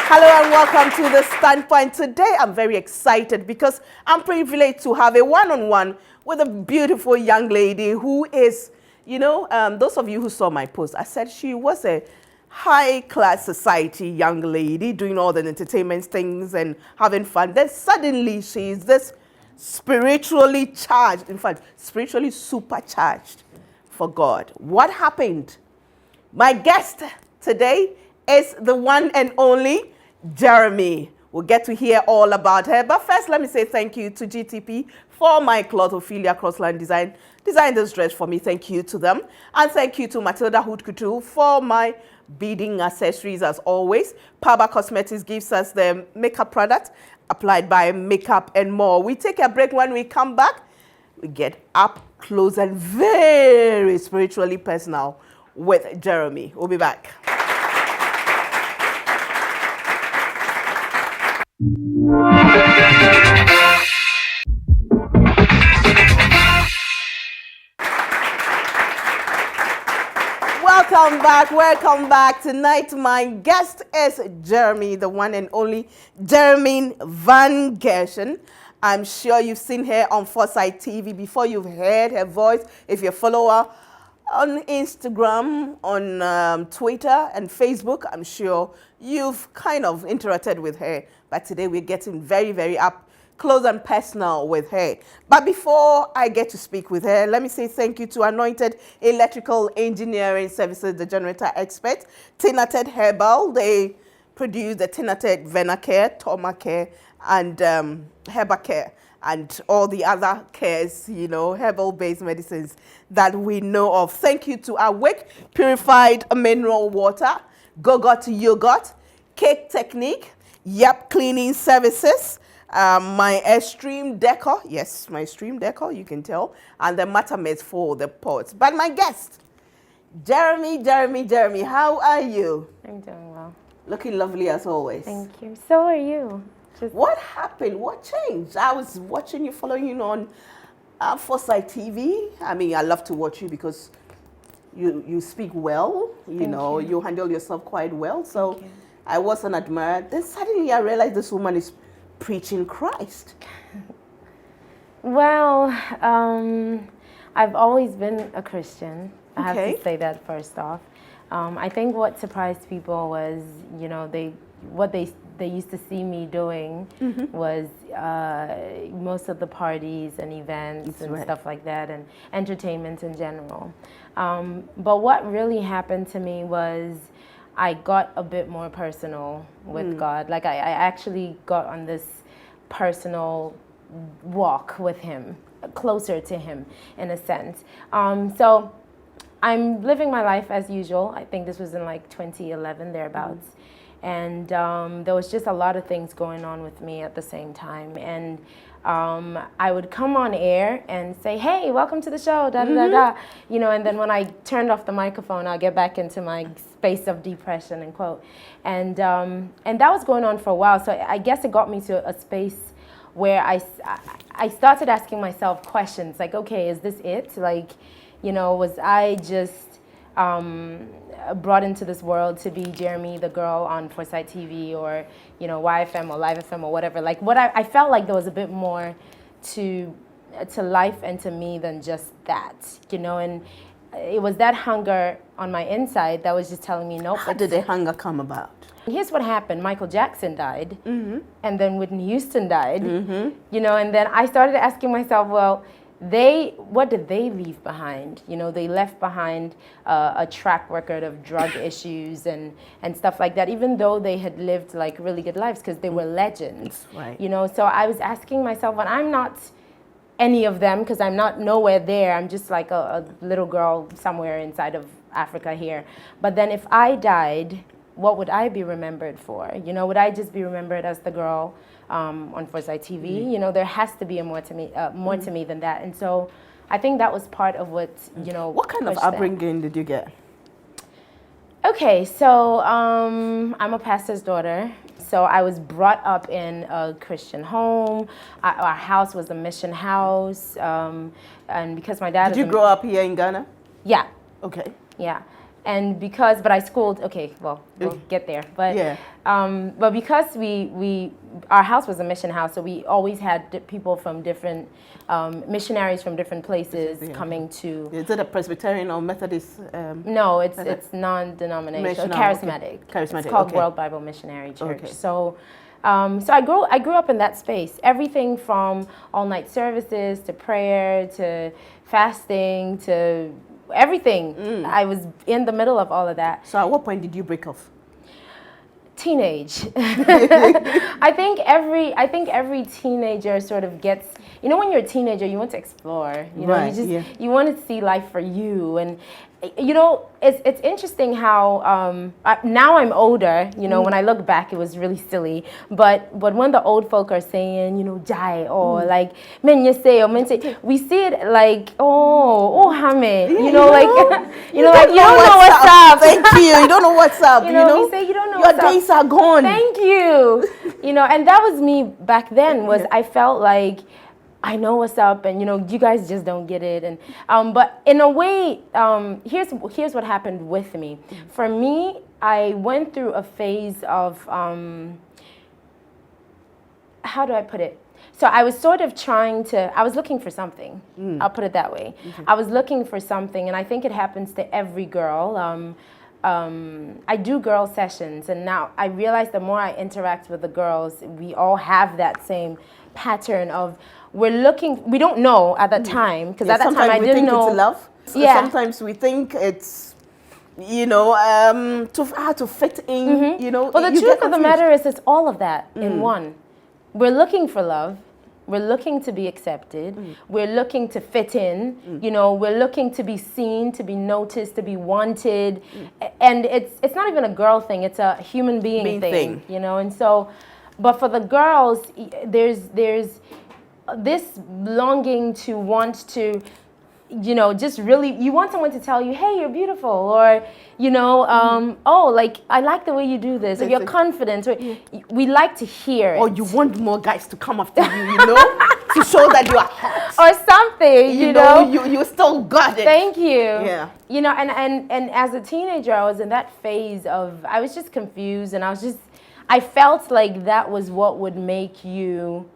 Hello and welcome to The Standpoint. Today I'm very excited because I'm privileged to have a one-on-one with a beautiful young lady who is, those of you who saw my post, I said she was a high-class society young lady doing all the entertainment things and having fun. Then suddenly she's this spiritually charged, in fact, spiritually supercharged for God. What happened? My guest today is the one and only Jeremie. We'll get to hear all about her. But first, let me say thank you to GTP for my cloth, Ophelia Crossline Design. Designed this dress for me. Thank you to them. And thank you to Matilda Hood Couture for my beading accessories as always. Power Cosmetics gives us the makeup product applied by Makeup and More. We take a break. When we come back, we get up close and very spiritually personal with Jeremie. We'll be back. Welcome back. Tonight, my guest is Jeremie, the one and only Jeremie van-garshong. I'm sure you've seen her on Foresight TV before. You've heard her voice. If you follow her on Instagram, on Twitter and Facebook, I'm sure you've kind of interacted with her. But today we're getting very, very up close and personal with her. But before I get to speak with her, let me say thank you to Anointed Electrical Engineering Services, the generator expert, Tinated Herbal. They produce the Tinated Venacare, Tomacare, and Herbacare, and all the other cares, herbal-based medicines that we know of. Thank you to Awake Purified Mineral Water, Go-Got Yogurt, Cake Technique, Yep Cleaning Services, my Extreme Decor, yes, my Extreme Decor, you can tell, and the Mattermate for the pots. But my guest, Jeremie, how are you? I'm doing well. Looking lovely as always. Thank you. So are you. What happened? What changed? I was watching you, following you on Foresight TV. I mean, I love to watch you because you speak well, you handle yourself quite well. So I was an admirer. Then suddenly I realized this woman is preaching Christ. Well, I've always been a Christian. I have to say that first off. I think what surprised people was, what they used to see me doing was most of the parties and events and stuff like that, and entertainment in general. But what really happened to me was I got a bit more personal with God. Like I actually got on this personal walk with him, closer to him in a sense. So I'm living my life as usual. I think this was in like 2011, thereabouts. And there was just a lot of things going on with me at the same time. And I would come on air and say, hey, welcome to the show, da-da-da-da. And then when I turned off the microphone, I'll get back into my space of depression and quote. And that was going on for a while. So I guess it got me to a space where I started asking myself questions like, okay, is this it? Like, was I just brought into this world to be Jeremie, the girl on Foresight TV, or YFM or Live FM or whatever? Like, what I felt like there was a bit more to life and to me than just that, and it was that hunger on my inside that was just telling me, nope. How did the hunger come about? Here's what happened. Michael Jackson died, and then Whitney Houston died, and then I started asking myself, well, what did they leave behind? They left behind a track record of drug issues and stuff like that, even though they had lived like really good lives because they were legends. Right. So I was asking myself, well, I'm not any of them because I'm not nowhere there. I'm just like a little girl somewhere inside of Africa here. But then if I died, what would I be remembered for? Would I just be remembered as the girl on Foresight TV? There has to be more to me than that. And so I think that was part of what, What kind of upbringing did you get? Okay, so I'm a pastor's daughter. So I was brought up in a Christian home. Our house was a mission house. And because my dad Did you grow up here in Ghana? Yeah. Okay. Yeah. And because, but I schooled, okay, well, we'll get there. But, but because our house was a mission house, so we always had people from different, missionaries from different places coming to. Is it a Presbyterian or Methodist? No, it's non-denominational, charismatic. Okay. Charismatic. It's called World Bible Missionary Church. Okay. So I grew up in that space. Everything from all-night services to prayer to fasting to everything. I was in the middle of all of that. So at what point did you break off? Teenage. I think every teenager sort of gets, you know, when you're a teenager, you want to explore. You know, you want to see life for you. And you know, it's interesting how now I'm older. You know, when I look back, it was really silly. But when the old folk are saying, you know, jai or like men you say or men say, we see it like hame. You know, like you know, like you don't know what's up. Thank you. You don't know what's up. You know, we say you don't know your what's up. Your days are gone. Thank you. You know, and that was me back then. Was I felt like I know what's up, and you know, you guys just don't get it. And but in a way, here's what happened with me. For me, I went through a phase of how do I put it? So I was sort of I was looking for something. I'll put it that way. I was looking for something, and I think it happens to every girl. I do girl sessions, and now I realize the more I interact with the girls, we all have that same pattern of we don't know at that time, because at that time I didn't know. Sometimes we think it's love. Sometimes we think it's, you know, to fit in, you know. Well, the truth of the matter is it's all of that in one. We're looking for love. We're looking to be accepted. We're looking to fit in. You know, we're looking to be seen, to be noticed, to be wanted. And it's not even a girl thing. It's a human being thing. You know, and so, but for the girls, there's this longing to want to, you know, just really, you want someone to tell you, hey, you're beautiful, or, you know, oh, like, I like the way you do this, or you're confident, or we like to hear it. Or you want more guys to come after you, you know, to show that you are hot. Or something, you know. You still got it. Thank you. Yeah. You know, and as a teenager, I was in that phase of, I was just confused, and I felt like that was what would make you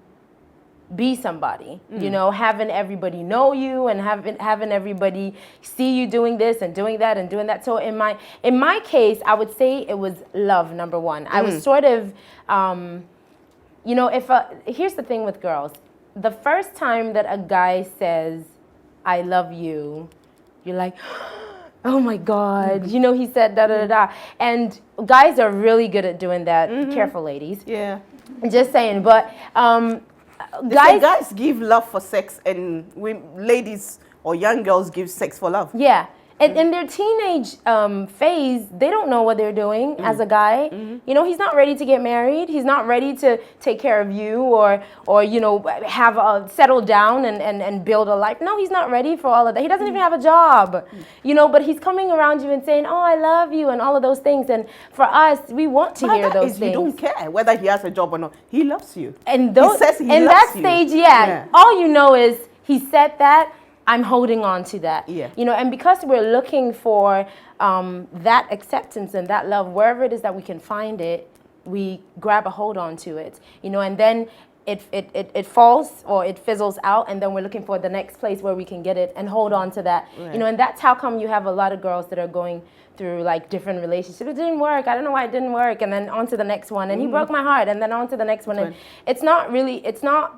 be somebody, you know, having everybody know you and having everybody see you doing this and doing that and doing that. So in my case, I would say it was love, number one. I was sort of, you know, here's the thing with girls. The first time that a guy says, I love you, you're like, oh my God, you know, he said da da da da. And guys are really good at doing that. Careful, ladies. Yeah. Just saying, but guys give love for sex, and ladies or young girls give sex for love. Yeah. And in their teenage phase, they don't know what they're doing as a guy. You know, he's not ready to get married. He's not ready to take care of you or you know, settle down and build a life. No, he's not ready for all of that. He doesn't even have a job, you know, but he's coming around you and saying, oh, I love you and all of those things. And for us, we want to hear those things. You don't care whether he has a job or not. He loves you. And he says he in loves that you. stage, all you know is he said that. I'm holding on to that, you know, and because we're looking for that acceptance and that love, wherever it is that we can find it, we grab a hold on to it, you know, and then it falls or it fizzles out, and then we're looking for the next place where we can get it and hold on to that, you know, and that's how come you have a lot of girls that are going through like different relationships. It didn't work. I don't know why it didn't work, and then on to the next one, and he broke my heart, and then on to the next one, and it's not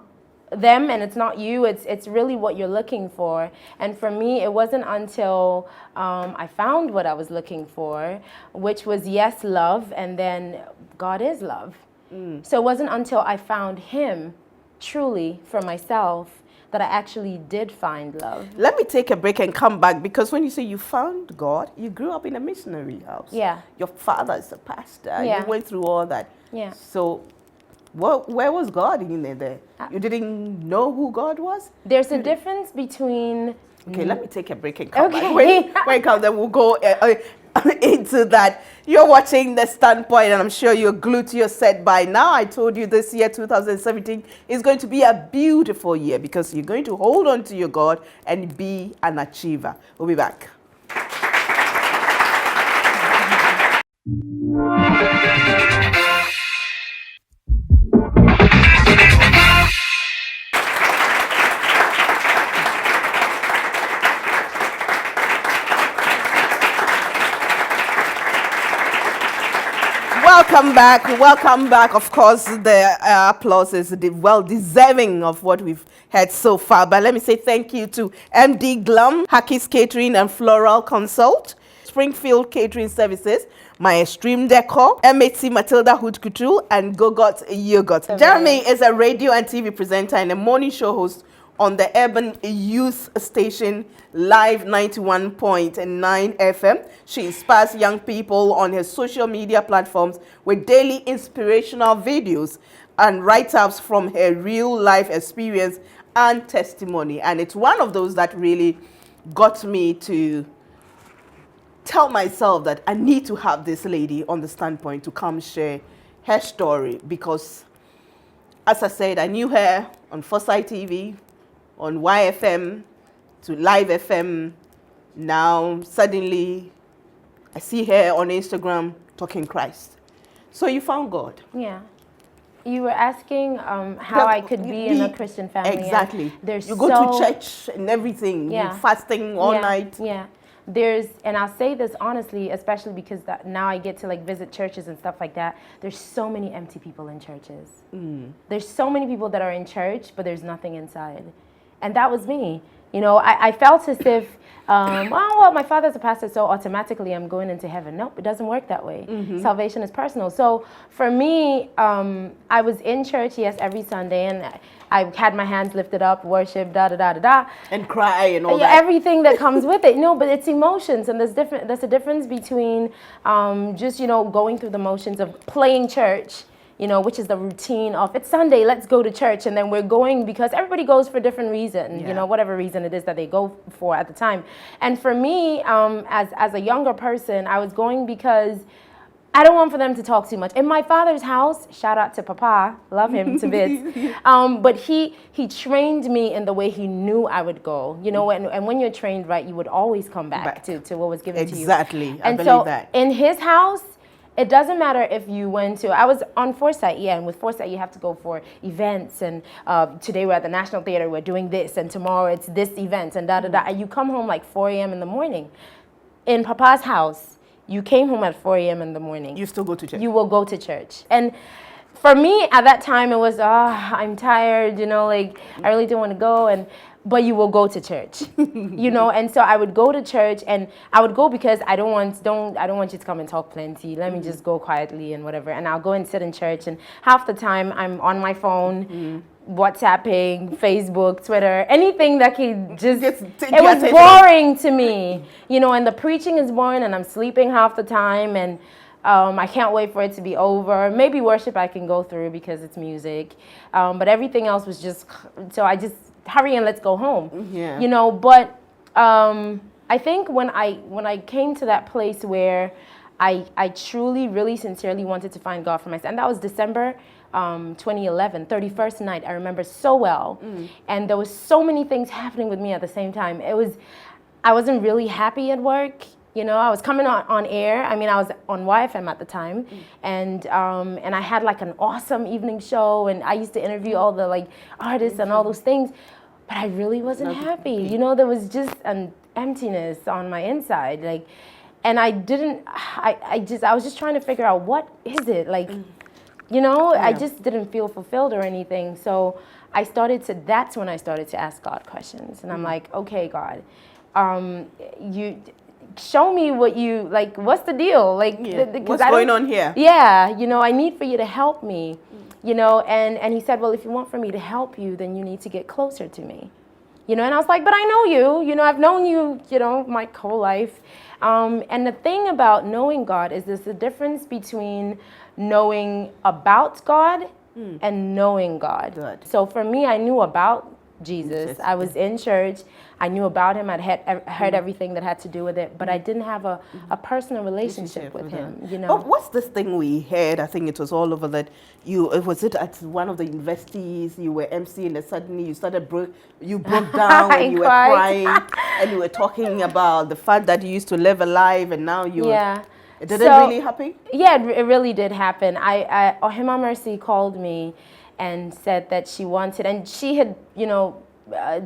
them and it's not you, it's really what you're looking for. And for me, it wasn't until I found what I was looking for, which was love, and then God is love. So it wasn't until I found him truly for myself that I actually did find love. Let me take a break and come back, because when you say you found God, you grew up in a missionary house. Yeah. Your father is a pastor. Yeah. You went through all that. Yeah. So where was God in there? You didn't know who God was? There's a difference between... Okay, let me take a break and come back. When I come, then we'll go into that. You're watching The Standpoint, and I'm sure you're glued to your set by now. I told you this year, 2017, is going to be a beautiful year, because you're going to hold on to your God and be an achiever. We'll be back. Welcome back. Welcome back. Of course, the applause is well deserving of what we've had so far. But let me say thank you to MD Glum, Hackey's Catering and Floral Consult, Springfield Catering Services, My Extreme Decor, MHC Matilda Hood Couture, and Gogot Yogurt. Jeremie is a radio and TV presenter and a morning show host on the urban youth station Live 91.9 FM. She inspires young people on her social media platforms with daily inspirational videos and write-ups from her real life experience and testimony. And it's one of those that really got me to tell myself that I need to have this lady on the standpoint to come share her story, because as I said, I knew her on Foresight TV, on YFM, to Live FM. Now, suddenly, I see her on Instagram talking Christ. So you found God. Yeah. You were asking how I could be in a Christian family. Exactly. You go to church and everything. Yeah. You're fasting all night. Yeah. And I'll say this honestly, especially because now I get to like visit churches and stuff like that. There's so many empty people in churches. There's so many people that are in church, but there's nothing inside. And that was me. You know, I felt as if, oh, well, my father's a pastor, so automatically I'm going into heaven. Nope, it doesn't work that way. Salvation is personal. So for me, I was in church, yes, every Sunday, and I had my hands lifted up, worship, da-da-da-da-da. And cry and all that. Everything that comes with it. No, but it's emotions, and there's a difference between just, you know, going through the motions of playing church, you know, which is the routine of it's Sunday, let's go to church. And then we're going because everybody goes for different reasons, you know, whatever reason it is that they go for at the time. And for me, as a younger person, I was going because I don't want for them to talk too much. In my father's house, shout out to Papa, love him to bits. But he trained me in the way he knew I would go. You know, and when you're trained right, you would always come back. To what was given to you. Exactly, I believe so that. In his house, it doesn't matter if you went to, I was on Foresight, and with Foresight you have to go for events, and today we're at the National Theater, we're doing this, and tomorrow it's this event, and da-da-da, and you come home like 4 a.m. in the morning. In Papa's house, you came home at 4 a.m. in the morning. You still go to church? You will go to church. And for me, at that time, it was, I'm tired, you know, like, I really didn't want to go, but you will go to church, you know. And so I would go to church, and I would go because I don't want you to come and talk plenty. Let me just go quietly and whatever. And I'll go and sit in church, and half the time I'm on my phone, WhatsApping, Facebook, Twitter, anything that could just, it was boring to me, you know, and the preaching is boring, and I'm sleeping half the time, and I can't wait for it to be over. Maybe worship I can go through because it's music, but everything else was just, so I just, hurry and let's go home. You know, but I think when I came to that place where I truly, really sincerely wanted to find God for myself, and that was December 2011, 31st night, I remember so well. And there was so many things happening with me at the same time. I wasn't really happy at work. You know, I was coming on air. I mean, I was on YFM at the time, and I had like an awesome evening show, and I used to interview all the like artists and all those things, but I really wasn't happy. You know, there was just an emptiness on my inside, like, and I was just trying to figure out what is it, like, you know, I just didn't feel fulfilled or anything. So that's when I started to ask God questions, and I'm like, okay, God, you show me what you, like, what's the deal? Like, what's going on here? Yeah, you know, I need for you to help me, you know, and he said, well, if you want for me to help you, then you need to get closer to me, you know, and I was like, but I know you know, I've known you, you know, my whole life. And the thing about knowing God is there's a difference between knowing about God and knowing God. Good. So for me, I knew about Jesus. I was in church. I knew about him. I'd heard everything that had to do with it, but I didn't have a personal relationship with him. You know. But what's this thing we heard? I think it was all over that was it at one of the universities you were emceeing, and suddenly you broke down and you were crying and you were talking about the fact that you used to live a life and now you. Yeah. Did it really happen? Yeah, it really did happen. Ohima Mercy called me and said that she wanted, and she had, you know,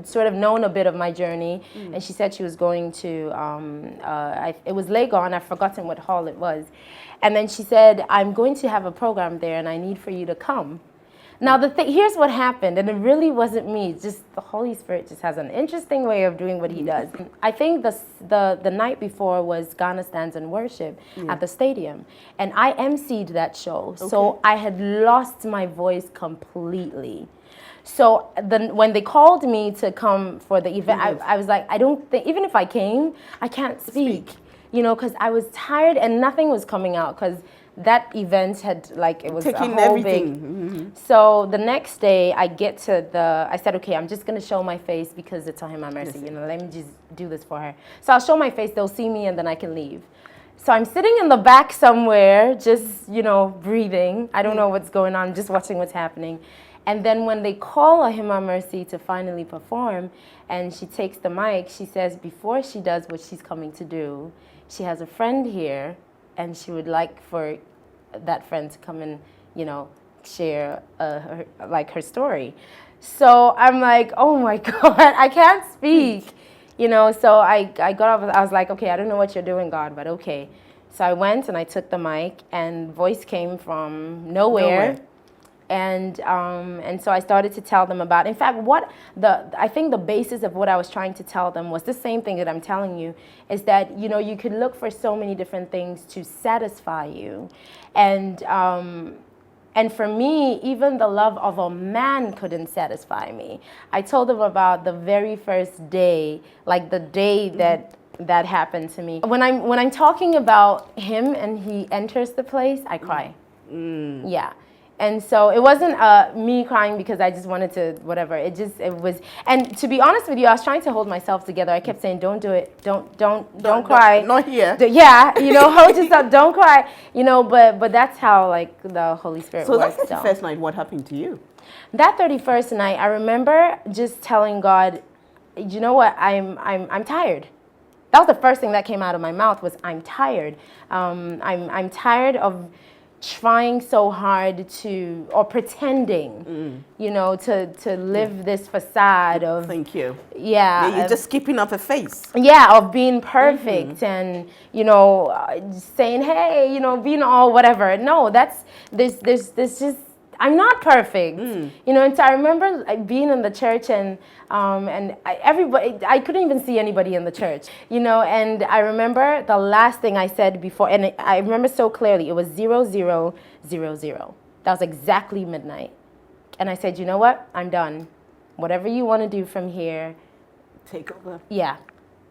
sort of known a bit of my journey, and she said she was going to, it was Legon, I've forgotten what hall it was, and then she said, I'm going to have a program there and I need for you to come. Now, here's what happened, and it really wasn't me. Just the Holy Spirit just has an interesting way of doing what he does. I think the night before was Ghana Stands and Worship at the stadium, and I emceed that show. Okay. So I had lost my voice completely. So when they called me to come for the event, I was like, I don't think, even if I came, I can't speak. You know, because I was tired and nothing was coming out, because that event had, like, it was taking a whole everything. big. So the next day I get to I said, okay, I'm just going to show my face because it's on my mercy. You know, let me just do this for her. So I'll show my face, they'll see me, and then I can leave. So I'm sitting in the back somewhere, just, you know, breathing. I don't know what's going on, just watching what's happening. And then when they call Ohima Mercy to finally perform, and she takes the mic, she says before she does what she's coming to do, she has a friend here, and she would like for that friend to come and, you know, share her story. So I'm like, oh my God, I can't speak. You know, so I got off, I was like, okay, I don't know what you're doing, God, but okay. So I went and I took the mic, and voice came from nowhere. And so I started to tell them about, in fact, I think the basis of what I was trying to tell them was the same thing that I'm telling you, is that, you know, you could look for so many different things to satisfy you. And for me, even the love of a man couldn't satisfy me. I told them about the very first day, like the day that happened to me. When I'm talking about him and he enters the place, I cry. Yeah. And so it wasn't me crying because I just wanted to, whatever. It was, and to be honest with you, I was trying to hold myself together. I kept saying, don't do it. Don't cry. Not here. Yeah, you know, hold yourself, don't cry. You know, but that's how, like, the Holy Spirit works. So that's the first night. What happened to you? That 31st night, I remember just telling God, you know what, I'm tired. That was the first thing that came out of my mouth, was I'm tired. I'm tired of trying so hard to, or pretending, you know, to live this facade of, thank you. Yeah, you're just keeping up a face. Yeah, of being perfect and, you know, saying, hey, you know, being all whatever. No, there's just, I'm not perfect, you know. And so I remember being in the church, and everybody, I couldn't even see anybody in the church, you know. And I remember the last thing I said before, and I remember so clearly, it was 0000. That was exactly midnight. And I said, you know what? I'm done. Whatever you want to do from here, take over. Yeah,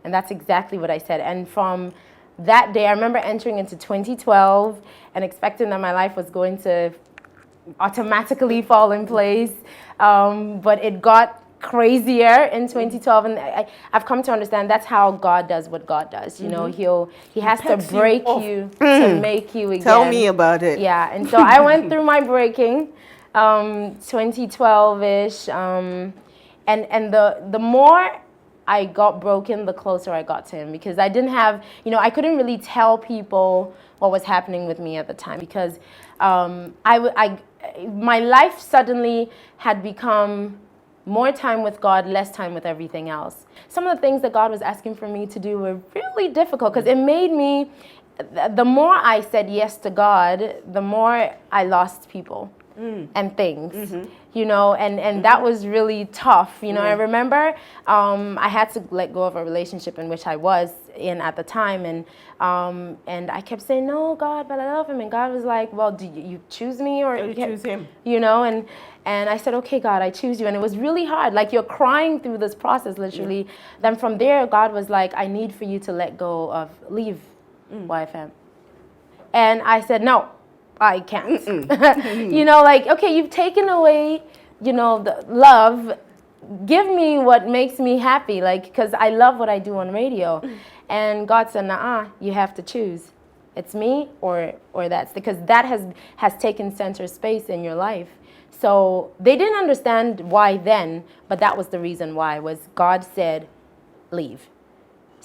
and that's exactly what I said. And from that day, I remember entering into 2012 and expecting that my life was going to automatically fall in place, but it got crazier in 2012, and I've come to understand that's how God does what God does. You know, he has to break you to make you again. Tell me about it. Yeah, and so I went through my breaking, 2012-ish, and the more I got broken, the closer I got to him, because I didn't have, you know, I couldn't really tell people what was happening with me at the time, because my life suddenly had become more time with God, less time with everything else. Some of the things that God was asking for me to do were really difficult, because it made me, the more I said yes to God, the more I lost people and things, you know, and that was really tough. You know, I remember I had to let go of a relationship in which I was in at the time, and I kept saying, no, God, but I love him. And God was like, well, do you choose me or you choose him? You know, and I said, okay, God, I choose you. And it was really hard. Like, you're crying through this process, literally. Yeah. Then from there, God was like, I need for you to leave YFM. And I said, no, I can't. You know, like, okay, you've taken away, you know, the love. Give me what makes me happy, like, because I love what I do on radio. And God said, nah, you have to choose. It's me or that's, because that has taken center space in your life. So they didn't understand why then, but that was the reason why, was God said, leave.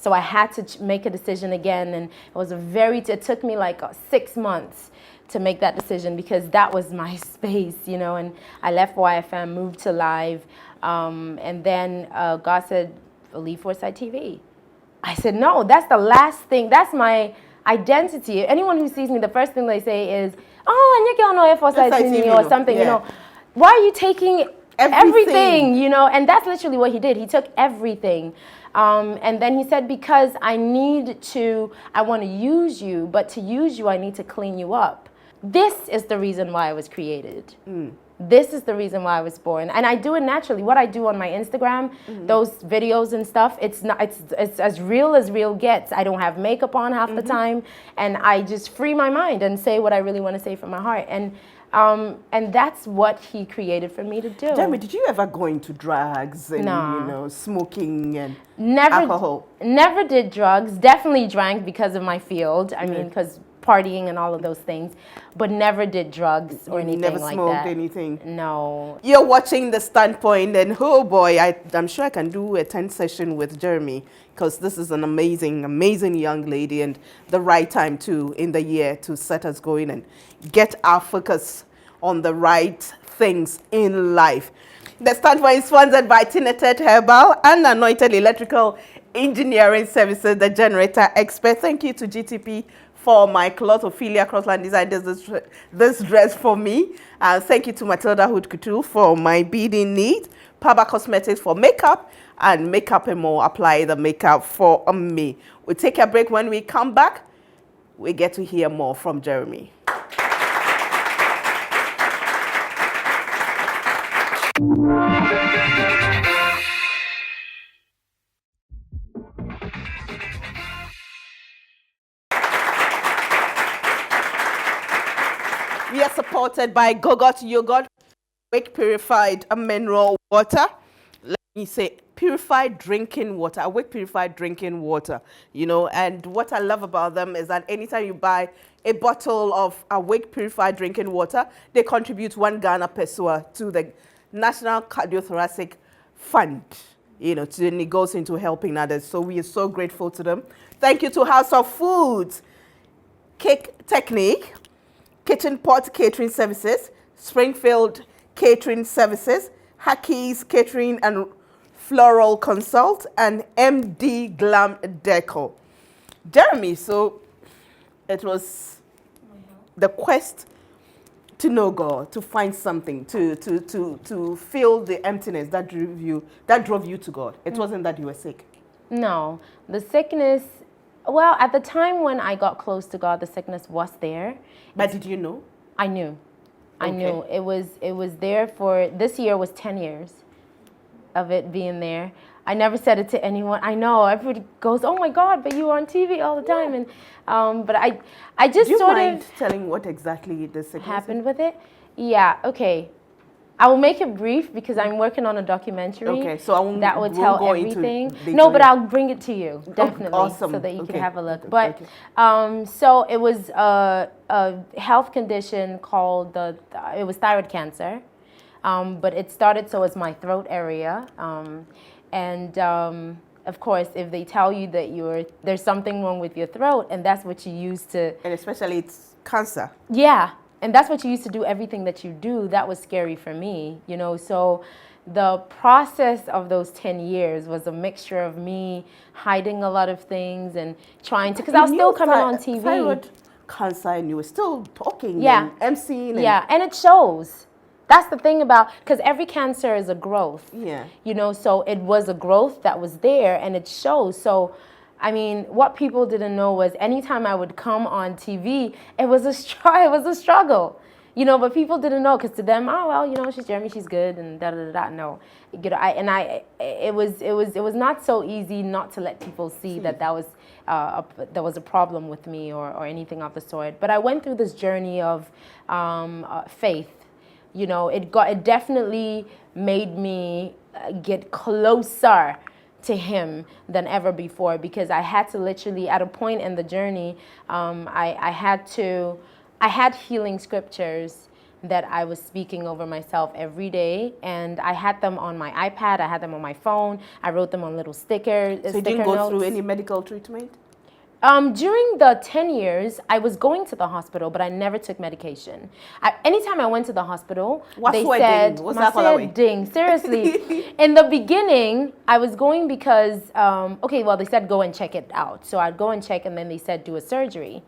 So I had to make a decision again, and it took me like 6 months to make that decision, because that was my space, and I left YFM, moved to Live, and then God said, leave Foresight TV. I said, no, that's the last thing, that's my identity. Anyone who sees me, the first thing they say is, oh, and you don't know Foresight TV or something, why are you taking everything, and that's literally what he did. He took everything. And then he said, because I want to use you, but to use you, I need to clean you up. This is the reason why I was created. This is the reason why I was born. And I do it naturally. What I do on my Instagram, those videos and stuff, it's as real gets. I don't have makeup on half the time, and I just free my mind and say what I really want to say from my heart. And that's what he created for me to do. Jeremie, did you ever go into drugs and smoking and alcohol? Never did drugs. Definitely drank because of my field. I mean, because partying and all of those things, but never did drugs or anything like that. Never smoked anything? No. You're watching The Standpoint, and oh boy, I'm sure I can do a 10 session with Jeremie, because this is an amazing, amazing young lady, and the right time too in the year to set us going and get our focus on the right things in life. The Standpoint is sponsored by Tinted Herbal and Anointed Electrical Engineering Services, the generator expert. Thank you to GTP for my cloth. Ophelia Crossland designed this dress for me. Thank you to Matilda Hood Couture for my beading need. Paba Cosmetics for makeup, and Makeup and More apply the makeup for me. We'll take a break. When we come back, we get to hear more from Jeremie. We are supported by Gogot Yogurt, Awake Purified Mineral Water. Let me say, purified drinking water, Awake Purified Drinking Water. And what I love about them is that anytime you buy a bottle of Awake Purified Drinking Water, they contribute 1 Ghana peso to the National Cardiothoracic Fund. And it goes into helping others. So we are so grateful to them. Thank you to House of Foods, Cake Technique, Kitchen Pot Catering Services, Springfield Catering Services, Hackies Catering and Floral Consult, and MD Glam Deco. Jeremie, so it was the quest to know God, to find something, to feel the emptiness that drove you to God. It wasn't that you were sick. No, the sickness. Well, at the time when I got close to God, the sickness was there. But did you know? I knew. I knew. It was there for, this year was 10 years of it being there. I never said it to anyone. I know, everybody goes, oh my God, but you were on TV all the time. And but I just Do you sort mind of telling what exactly the sickness happened with it? Yeah, okay. I will make it brief because I'm working on a documentary. Okay, so that will tell everything. No, but I'll bring it to you, definitely, awesome. so that you can have a look. But so it was a health condition called it was thyroid cancer, but it started so it's my throat area, and of course, if they tell you that there's something wrong with your throat, and that's what you use to, and especially it's cancer. Yeah. And that's what you used to do, everything that you do. That was scary for me, So the process of those 10 years was a mixture of me hiding a lot of things and trying to, because I was still coming on TV. Thyroid cancer, and you were still talking and emceeing. Yeah, and it shows. That's the thing about, because every cancer is a growth. Yeah. So it was a growth that was there, and it shows. So I mean, what people didn't know was anytime I would come on TV, it was a struggle, but people didn't know, because to them, oh, well, she's Jeremie, she's good, and da-da-da-da. No, it was not so easy not to let people see that was a problem with me or anything of the sort. But I went through this journey of faith. It definitely made me get closer to him than ever before, because I had to literally, at a point in the journey, I had healing scriptures that I was speaking over myself every day, and I had them on my iPad, I had them on my phone, I wrote them on little stickers. So you didn't go through any medical treatment? During the 10 years, I was going to the hospital, but I never took medication. Anytime I went to the hospital, they said, ding. Seriously. In the beginning, I was going because, they said go and check it out. So I'd go and check, and then they said do a surgery.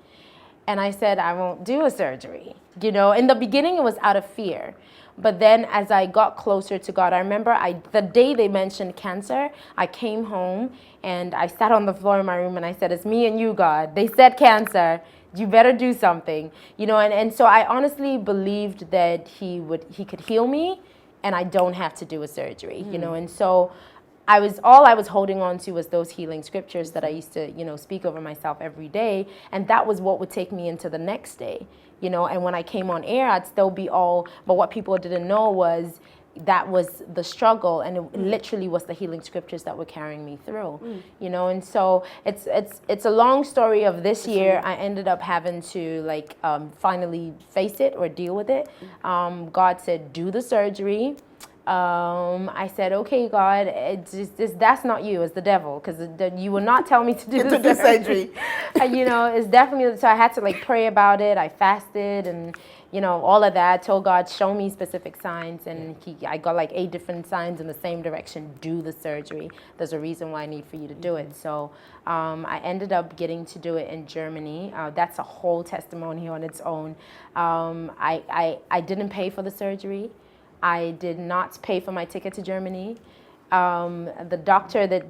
And I said, I won't do a surgery. In the beginning, it was out of fear. But then as I got closer to God, I remember the day they mentioned cancer, I came home and I sat on the floor in my room and I said, it's me and you, God. They said cancer. You better do something. And so I honestly believed that he could heal me and I don't have to do a surgery, And so all I was holding on to was those healing scriptures that I used to, speak over myself every day. And that was what would take me into the next day. And when I came on air, I'd still be but what people didn't know was that was the struggle, and it literally was the healing scriptures that were carrying me through, And so it's a long story of this year. I ended up having to finally face it or deal with it. God said, do the surgery. I said, okay, God, that's not you, it's the devil, because you will not tell me to do the surgery. It's definitely, so I had to pray about it. I fasted and, all of that. I told God, show me specific signs, and I got 8 different signs in the same direction. Do the surgery. There's a reason why I need for you to do it. So I ended up getting to do it in Germany. That's a whole testimony on its own. I didn't pay for the surgery. I did not pay for my ticket to Germany. The doctor that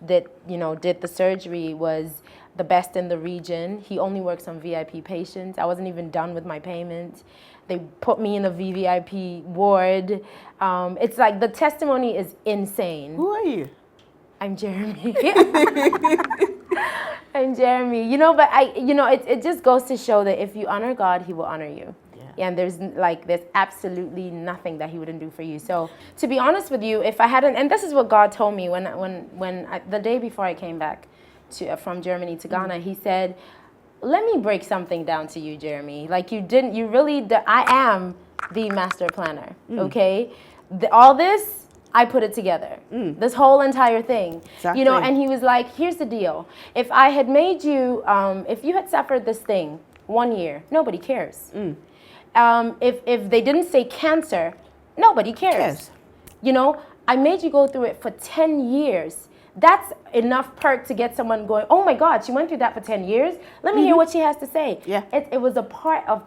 did the surgery was the best in the region. He only works on VIP patients. I wasn't even done with my payment. They put me in a VVIP ward. It's the testimony is insane. Who are you? I'm Jeremie. I'm Jeremie. But it just goes to show that if you honor God, He will honor you. And there's absolutely nothing that He wouldn't do for you. So to be honest with you, if I hadn't, and this is what God told me the day before I came back from Germany to Ghana, He said, let me break something down to you, Jeremie. I am the master planner, okay? All this, I put it together. This whole entire thing. Exactly. And He was like, here's the deal. If I had made you, if you had suffered this thing 1 year, nobody cares. If they didn't say cancer, nobody cares. Yes. I made you go through it for 10 years. That's enough perk to get someone going, oh my God, she went through that for 10 years. Let me hear what she has to say. Yeah. It was a part of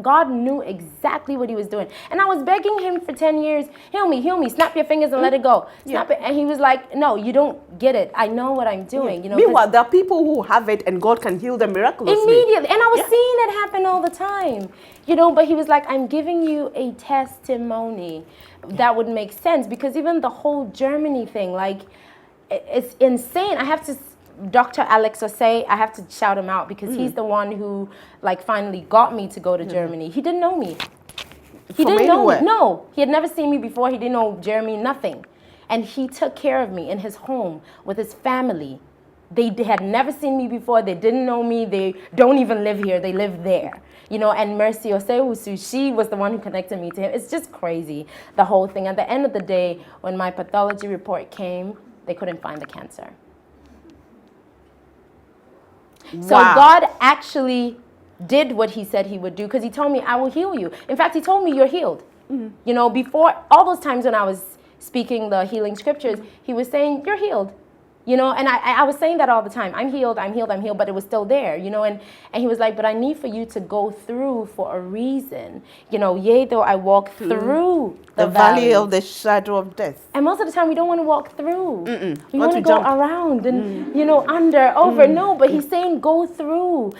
God knew exactly what He was doing. And I was begging Him for 10 years, heal me, snap your fingers and let it go. Snap it. And He was like, no, you don't get it. I know what I'm doing. Meanwhile, there are people who have it and God can heal them miraculously. Immediately. And I was seeing it happen all the time. But He was like, I'm giving you a testimony that would make sense, because even the whole Germany thing, it's insane. I have to, Dr. Alex Osei, I have to shout him out, because he's the one who finally got me to go to Germany. He didn't know me. He didn't know me. No, he had never seen me before. He didn't know Jeremie, nothing. And he took care of me in his home with his family. They had never seen me before. They didn't know me. They don't even live here. They live there. And Mercy Osewusu, she was the one who connected me to him. It's just crazy, the whole thing. At the end of the day, when my pathology report came, they couldn't find the cancer. Wow. So God actually did what He said He would do, because He told me, I will heal you. In fact, He told me, you're healed. Before all those times when I was speaking the healing scriptures, He was saying, you're healed. And I was saying that all the time. I'm healed, but it was still there, and He was like, but I need for you to go through for a reason. Yea, though I walk through the valley of the shadow of death. And most of the time we don't want to walk through. We want to go around and, under, over. No, but He's saying go through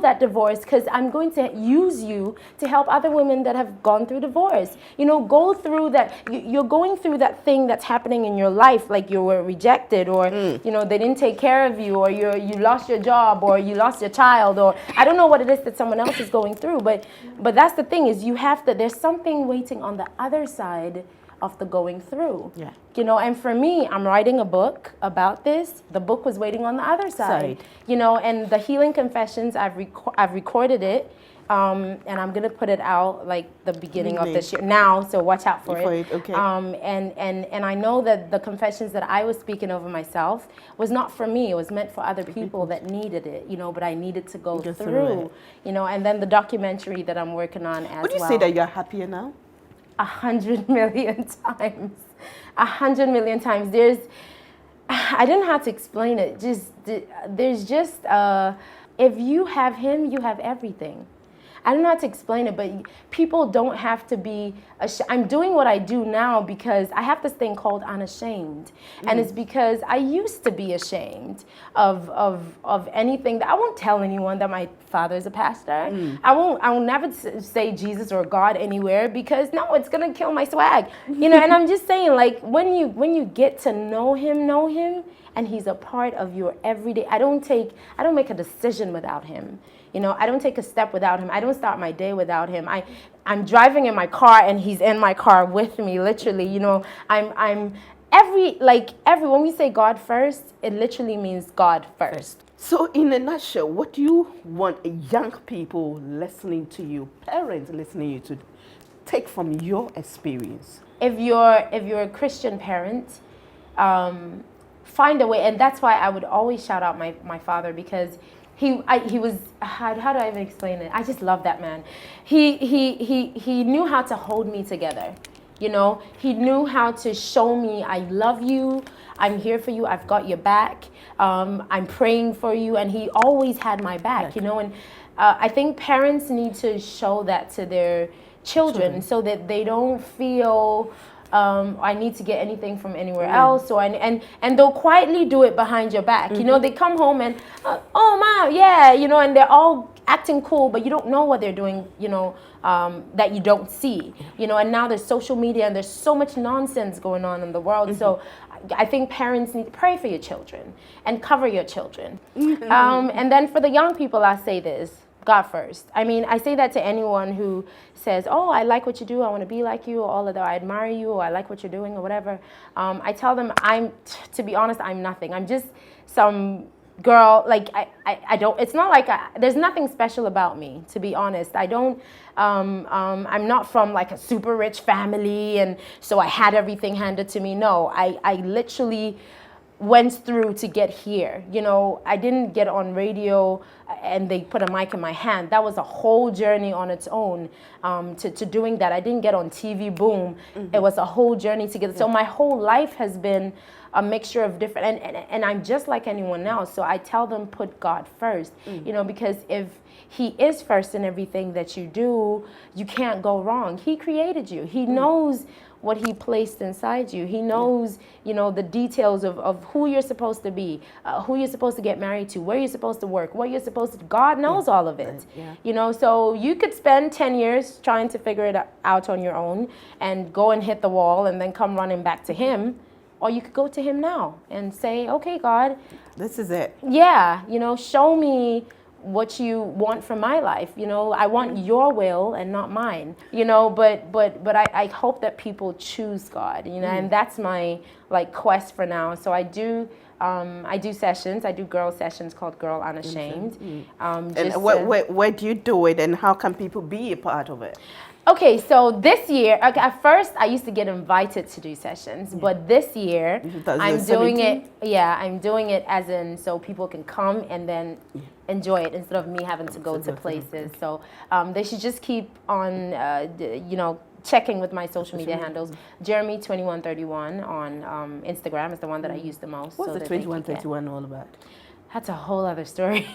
that divorce, because I'm going to use you to help other women that have gone through divorce. Go through that. You're going through that thing that's happening in your life, like you were rejected, or they didn't take care of you, or you lost your job, or you lost your child, or I don't know what it is that someone else is going through, but that's the thing, is you have to, there's something waiting on the other side of the going through. Yeah. You know, and for me, I'm writing a book about this. The book was waiting on the other side. You know, and the Healing Confessions, I've recorded it. And I'm gonna put it out like the beginning of this year now, so watch out for it. Okay. And I know that the confessions that I was speaking over myself was not for me. It was meant for other people that needed it, you know. But I needed to go through, you know. And then the documentary that I'm working on as well. Would you say that you're happier now? 100 million times. 100 million times. I don't have to explain it. If you have him, you have everything. I don't know how to explain it, but people don't have to be ashamed. I'm doing what I do now because I have this thing called unashamed. And it's because I used to be ashamed of anything. That I won't tell anyone that my father is a pastor. I will never say Jesus or God anywhere because no, it's gonna kill my swag. You know, and I'm just saying, like, when you get to know him, and he's a part of your everyday. I don't make a decision without him. You know, I don't take a step without him. I don't start my day without him. I'm driving in my car and he's in my car with me, literally. You know, when we say God first, it literally means God first. So in a nutshell, what do you want young people listening to you, parents listening to you, to take from your experience? If you're a Christian parent, find a way, and that's why I would always shout out my father, because he was, how do I even explain it? I just love that man. He knew how to hold me together. You know, he knew how to show me, I love you, I'm here for you, I've got your back, I'm praying for you, and he always had my back, you know. And I think parents need to show that to their children so that they don't feel I need to get anything from anywhere else, or and they'll quietly do it behind your back. You know, they come home and oh mom, yeah, you know, and they're all acting cool, but you don't know what they're doing, you know, that you don't see, you know. And now there's social media and there's so much nonsense going on in the world. So I think parents need to pray for your children and cover your children. And then for the young people, I say this: God first. I mean, I say that to anyone who says, oh, I like what you do, I want to be like you, or all of that, I admire you, or I like what you're doing, or whatever. I tell them, to be honest, I'm nothing. I'm just some girl, like, I don't, it's not like, there's nothing special about me, to be honest. I don't, I'm not from like a super rich family, and so I had everything handed to me. No, I literally went through to get here. You know, I didn't get on radio and they put a mic in my hand. That was a whole journey on its own, to doing that. I didn't get on TV boom. It was a whole journey to get. So my whole life has been a mixture of different, and I'm just like anyone else. So I tell them, put God first, you know, because if he is first in everything that you do, you can't go wrong. He created you. He knows what he placed inside you. He knows, you know, the details of who you're supposed to be, who you're supposed to get married to, where you're supposed to work, what you're supposed to, God knows all of it. You know, so you could spend 10 years trying to figure it out on your own and go and hit the wall and then come running back to him. Or you could go to him now and say, okay, God, this is it. Yeah, you know, show me what you want from my life. You know, I want your will and not mine, you know, but I hope that people choose God, you know, and that's my like quest for now. So I do sessions. I do girl sessions called Girl Unashamed. And where do you do it, and how can people be a part of it? Okay, so this year, at first I used to get invited to do sessions, but this year I'm doing it. Yeah, I'm doing it as in so people can come and then enjoy it instead of me having to go to places. So they should just keep on, you know, checking with my social media handles. Jeremie 2131 on Instagram is the one that I use the most. What's the 2131 all about? That's a whole other story.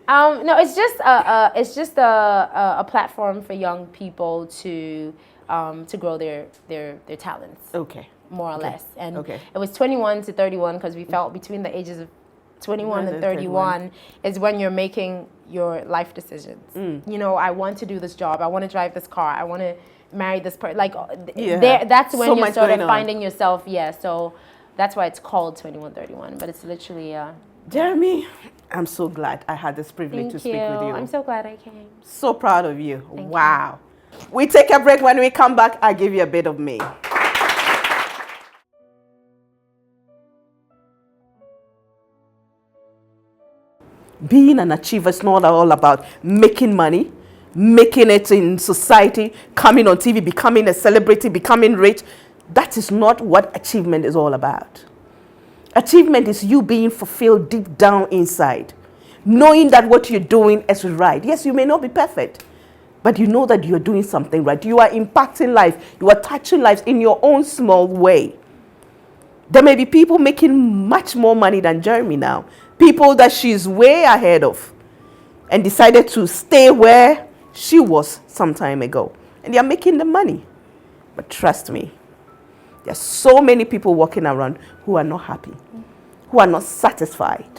No, it's just a platform for young people to grow their talents. Okay. More or less. And it was 21 to 31 because we felt between the ages of 21 and 31 is when you're making your life decisions. You know, I want to do this job. I want to drive this car. I want to marry this person. Like, that's when you're sort of finding yourself. Yeah. So that's why it's called 2131. But it's literally Jeremie, I'm so glad I had this privilege to speak with you. I'm so glad I came. So proud of you. Wow. We take a break. When we come back, I'll give you a bit of me. Being an achiever is not all about making money, making it in society, coming on TV, becoming a celebrity, becoming rich. That is not what achievement is all about. Achievement is you being fulfilled deep down inside, knowing that what you're doing is right. Yes, you may not be perfect, but you know that you're doing something right. You are impacting life. You are touching lives in your own small way. There may be people making much more money than Jeremie now. People that she's way ahead of and decided to stay where she was some time ago. And they're making the money. But trust me, there's so many people walking around who are not happy, who are not satisfied.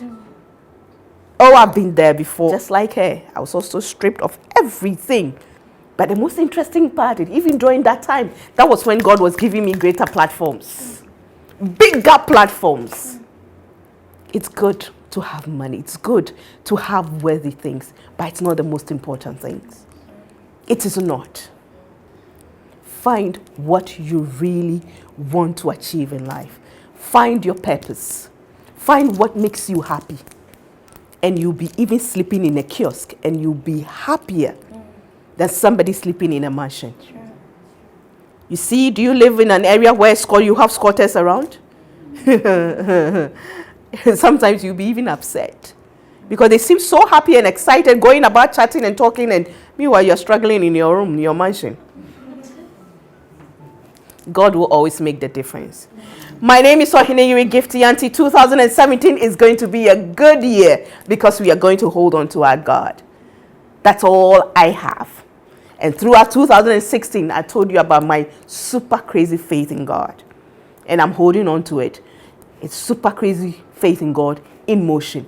Oh, I've been there before. Just like her, I was also stripped of everything. But the most interesting part is, even during that time, that was when God was giving me greater platforms, bigger platforms. It's good to have money. It's good to have worthy things, but it's not the most important things. It is not. Find what you really want to achieve in life. Find your purpose. Find what makes you happy. And you'll be even sleeping in a kiosk and you'll be happier than somebody sleeping in a mansion. Sure. You see, do you live in an area where you have squatters around? Sometimes you'll be even upset because they seem so happy and excited, going about chatting and talking, and meanwhile you're struggling in your room, in your mansion. God will always make the difference. My name is Gifty. 2017 is going to be a good year because we are going to hold on to our God. That's all I have. And throughout 2016, I told you about my super crazy faith in God. And I'm holding on to it. It's super crazy faith in God in motion.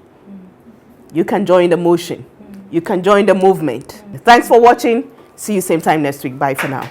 You can join the motion. You can join the movement. Thanks for watching. See you same time next week. Bye for now.